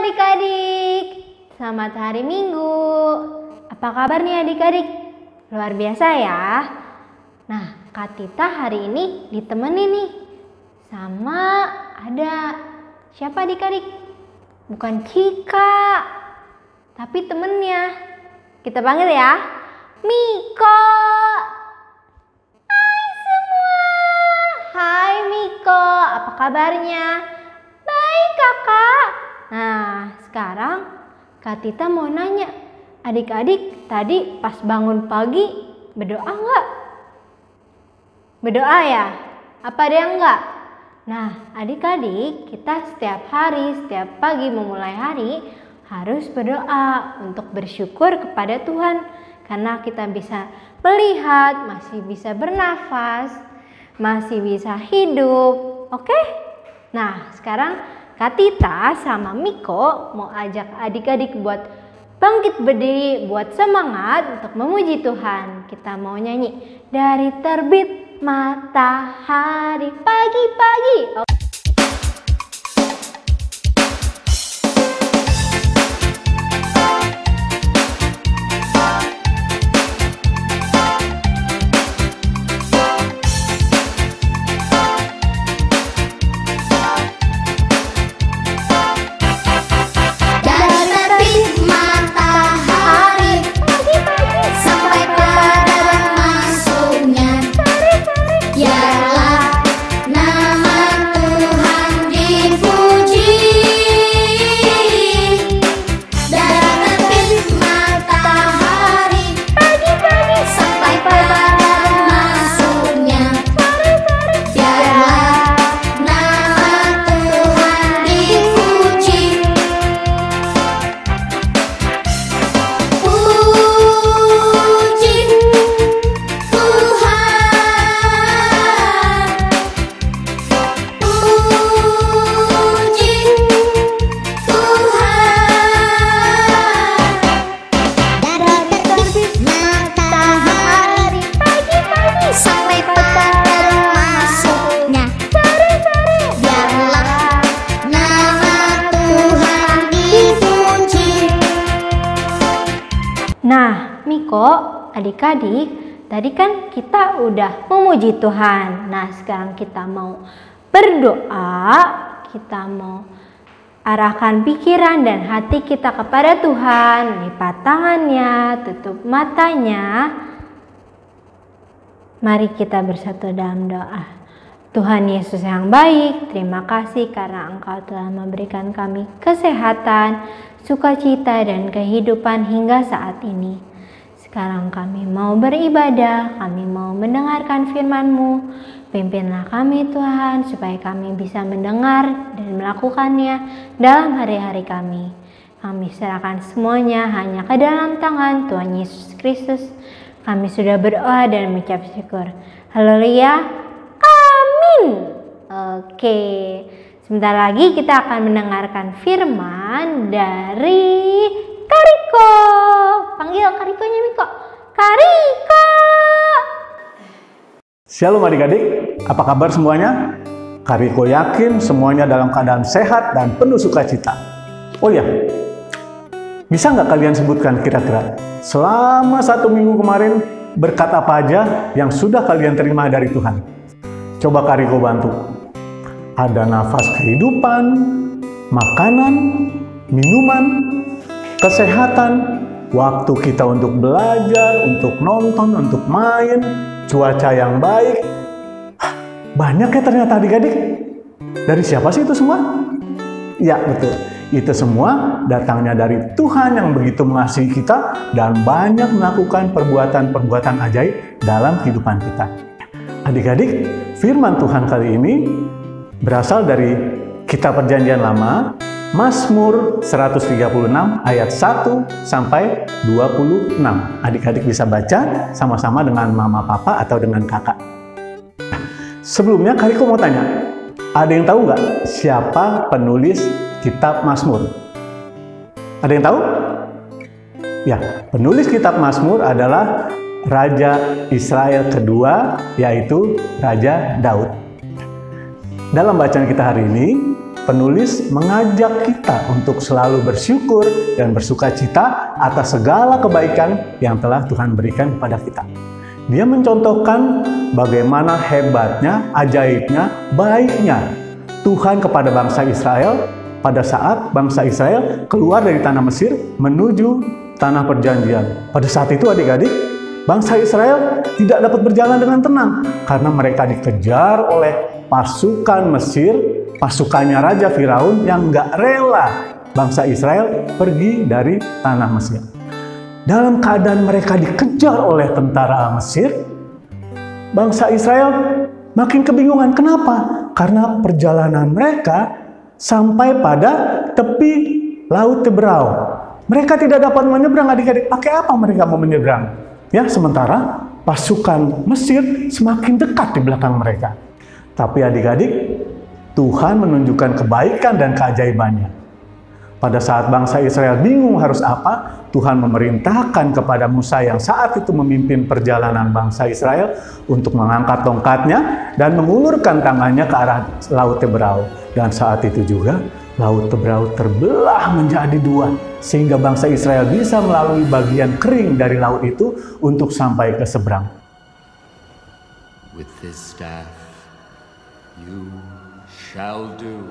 adik-adik, selamat hari Minggu. Apa kabar nih adik-adik? Luar biasa ya. Nah, Kak Tita hari ini ditemenin nih sama ada siapa adik-adik? Bukan Cika, tapi temennya. Kita panggil ya, Miko. Hai semua. Hai Miko, apa kabarnya? Baik kakak. Nah, sekarang Kak Tita mau nanya, adik-adik tadi pas bangun pagi berdoa nggak? Berdoa ya? Apa ada yang enggak? Nah, adik-adik kita setiap hari, setiap pagi memulai hari harus berdoa untuk bersyukur kepada Tuhan. Karena kita bisa melihat, masih bisa bernafas, masih bisa hidup. Oke? Nah, sekarang Kak Tita sama Miko mau ajak adik-adik buat bangkit berdiri, buat semangat untuk memuji Tuhan. Kita mau nyanyi dari terbit matahari pagi-pagi. Nah, Miko, adik-adik, tadi kan kita udah memuji Tuhan. Nah, sekarang kita mau berdoa, kita mau arahkan pikiran dan hati kita kepada Tuhan. Lipat tangannya, tutup matanya. Mari kita bersatu dalam doa. Tuhan Yesus yang baik, terima kasih karena Engkau telah memberikan kami kesehatan, sukacita, dan kehidupan hingga saat ini. Sekarang kami mau beribadah, kami mau mendengarkan firman-Mu. Pimpinlah kami Tuhan, supaya kami bisa mendengar dan melakukannya dalam hari-hari kami. Kami serahkan semuanya hanya ke dalam tangan Tuhan Yesus Kristus. Kami sudah berdoa dan mengucap syukur. Haleluya. Amin. Oke, sebentar lagi kita akan mendengarkan firman dari Kariko. Panggil Karikonya Miko. Kariko. Shalom adik-adik, apa kabar semuanya? Kariko yakin semuanya dalam keadaan sehat dan penuh sukacita. Oh ya, bisa nggak kalian sebutkan kira-kira selama 1 minggu kemarin berkat apa aja yang sudah kalian terima dari Tuhan? Coba Kariko bantu. Ada nafas kehidupan, makanan, minuman, kesehatan, waktu kita untuk belajar, untuk nonton, untuk main, cuaca yang baik. Banyak ya ternyata adik-adik. Dari siapa sih itu semua? Ya betul, itu semua datangnya dari Tuhan yang begitu mengasihi kita dan banyak melakukan perbuatan-perbuatan ajaib dalam kehidupan kita. Adik-adik, firman Tuhan kali ini berasal dari Kitab Perjanjian Lama, Mazmur 136 ayat 1 sampai 26. Adik-adik bisa baca sama-sama dengan mama, papa, atau dengan kakak. Sebelumnya Kariko mau tanya, ada yang tahu nggak siapa penulis Kitab Mazmur? Ada yang tahu? Ya, penulis Kitab Mazmur adalah Raja Israel kedua, yaitu Raja Daud. Dalam bacaan kita hari ini, penulis mengajak kita untuk selalu bersyukur dan bersukacita atas segala kebaikan yang telah Tuhan berikan kepada kita. Dia mencontohkan bagaimana hebatnya, ajaibnya, baiknya Tuhan kepada bangsa Israel pada saat bangsa Israel keluar dari tanah Mesir menuju tanah perjanjian. Pada saat itu adik-adik, bangsa Israel tidak dapat berjalan dengan tenang karena mereka dikejar oleh pasukan Mesir, pasukannya Raja Firaun yang nggak rela bangsa Israel pergi dari tanah Mesir. Dalam keadaan mereka dikejar oleh tentara Mesir, bangsa Israel makin kebingungan. Kenapa? Karena perjalanan mereka sampai pada tepi Laut Teberau. Mereka tidak dapat menyeberang, adik-adik. Pakai apa mereka mau menyeberang? Ya, sementara pasukan Mesir semakin dekat di belakang mereka. Tapi adik-adik, Tuhan menunjukkan kebaikan dan keajaibannya. Pada saat bangsa Israel bingung harus apa, Tuhan memerintahkan kepada Musa yang saat itu memimpin perjalanan bangsa Israel untuk mengangkat tongkatnya dan mengulurkan tangannya ke arah Laut Teberau. Dan saat itu juga Laut Teberau terbelah menjadi dua, sehingga bangsa Israel bisa melalui bagian kering dari laut itu untuk sampai ke seberang. With this staff, you shall do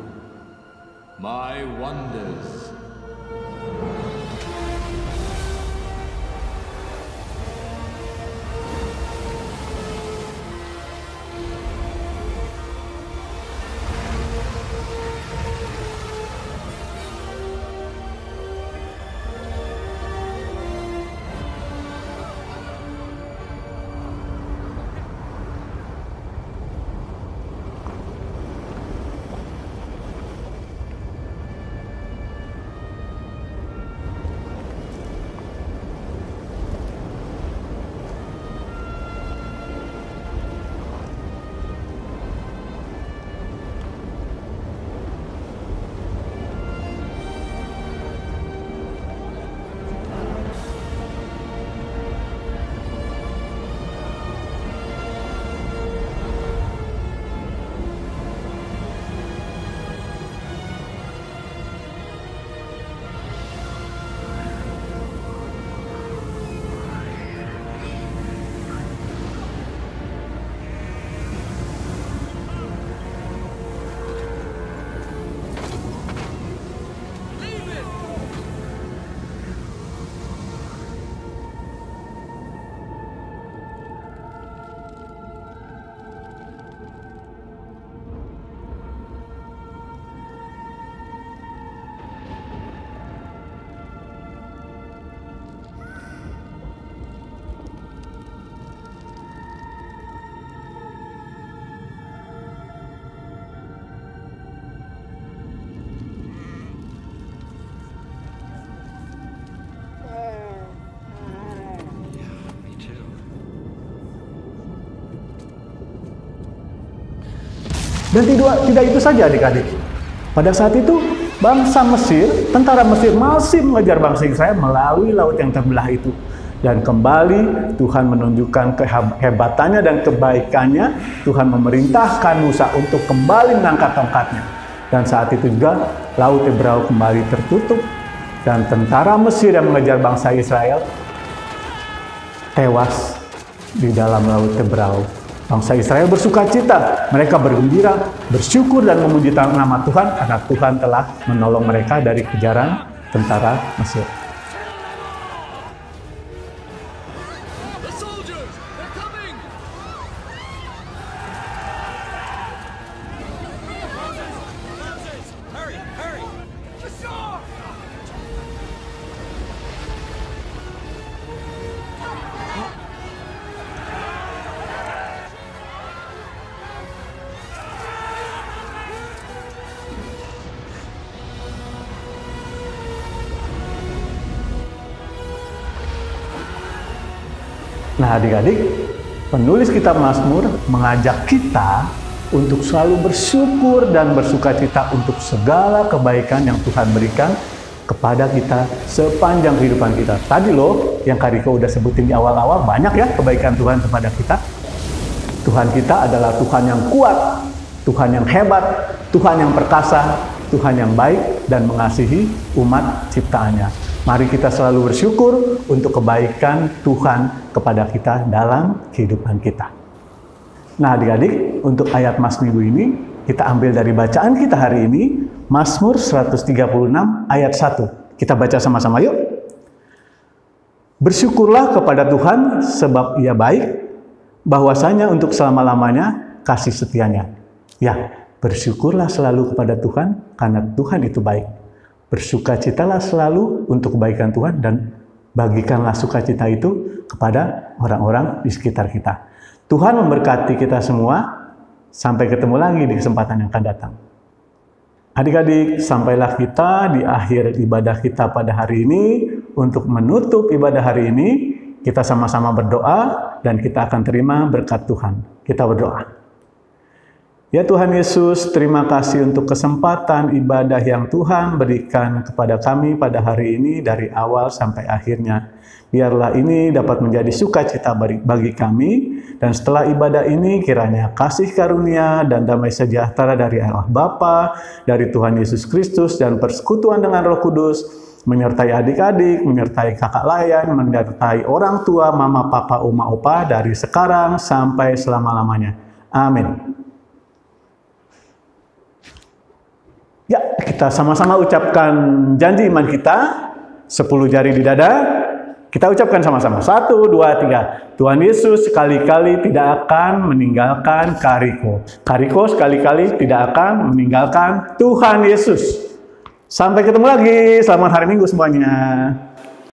my wonders. Dan tidak itu saja adik-adik. Pada saat itu bangsa Mesir, tentara Mesir masih mengejar bangsa Israel melalui laut yang terbelah itu. Dan kembali Tuhan menunjukkan kehebatannya dan kebaikannya. Tuhan memerintahkan Musa untuk kembali mengangkat tongkatnya. Dan saat itu juga Laut Teberau kembali tertutup. Dan tentara Mesir yang mengejar bangsa Israel tewas di dalam Laut Teberau. Bangsa Israel bersukacita, mereka bergembira, bersyukur dan memuji nama Tuhan karena Tuhan telah menolong mereka dari kejaran tentara Mesir. Nah adik-adik, penulis kitab Mazmur mengajak kita untuk selalu bersyukur dan bersukacita untuk segala kebaikan yang Tuhan berikan kepada kita sepanjang kehidupan kita. Tadi loh, yang Kak Riko udah sebutin di awal-awal, banyak ya kebaikan Tuhan kepada kita. Tuhan kita adalah Tuhan yang kuat, Tuhan yang hebat, Tuhan yang perkasa, Tuhan yang baik dan mengasihi umat ciptaannya. Mari kita selalu bersyukur untuk kebaikan Tuhan kepada kita dalam kehidupan kita. Nah adik-adik, untuk ayat Mas Minggu ini, kita ambil dari bacaan kita hari ini, Mazmur 136 ayat 1. Kita baca sama-sama yuk. Bersyukurlah kepada Tuhan sebab Ia baik, bahwasanya untuk selama-lamanya kasih setianya. Ya, bersyukurlah selalu kepada Tuhan karena Tuhan itu baik. Bersukacitalah selalu untuk kebaikan Tuhan dan bagikanlah sukacita itu kepada orang-orang di sekitar kita. Tuhan memberkati kita semua. Sampai ketemu lagi di kesempatan yang akan datang. Adik-adik, sampailah kita di akhir ibadah kita pada hari ini. Untuk menutup ibadah hari ini, kita sama-sama berdoa dan kita akan terima berkat Tuhan. Kita berdoa. Ya Tuhan Yesus, terima kasih untuk kesempatan ibadah yang Tuhan berikan kepada kami pada hari ini dari awal sampai akhirnya. Biarlah ini dapat menjadi sukacita bagi kami, dan setelah ibadah ini kiranya kasih karunia dan damai sejahtera dari Allah Bapa, dari Tuhan Yesus Kristus, dan persekutuan dengan Roh Kudus, menyertai adik-adik, menyertai kakak layan, menyertai orang tua, mama, papa, oma, opa, dari sekarang sampai selama-lamanya. Amin. Ya, kita sama-sama ucapkan janji iman kita, 10 jari di dada. Kita ucapkan sama-sama, 1, 2, 3. Tuhan Yesus sekali-kali tidak akan meninggalkan Kariko. Kariko sekali-kali tidak akan meninggalkan Tuhan Yesus. Sampai ketemu lagi, selamat hari Minggu semuanya.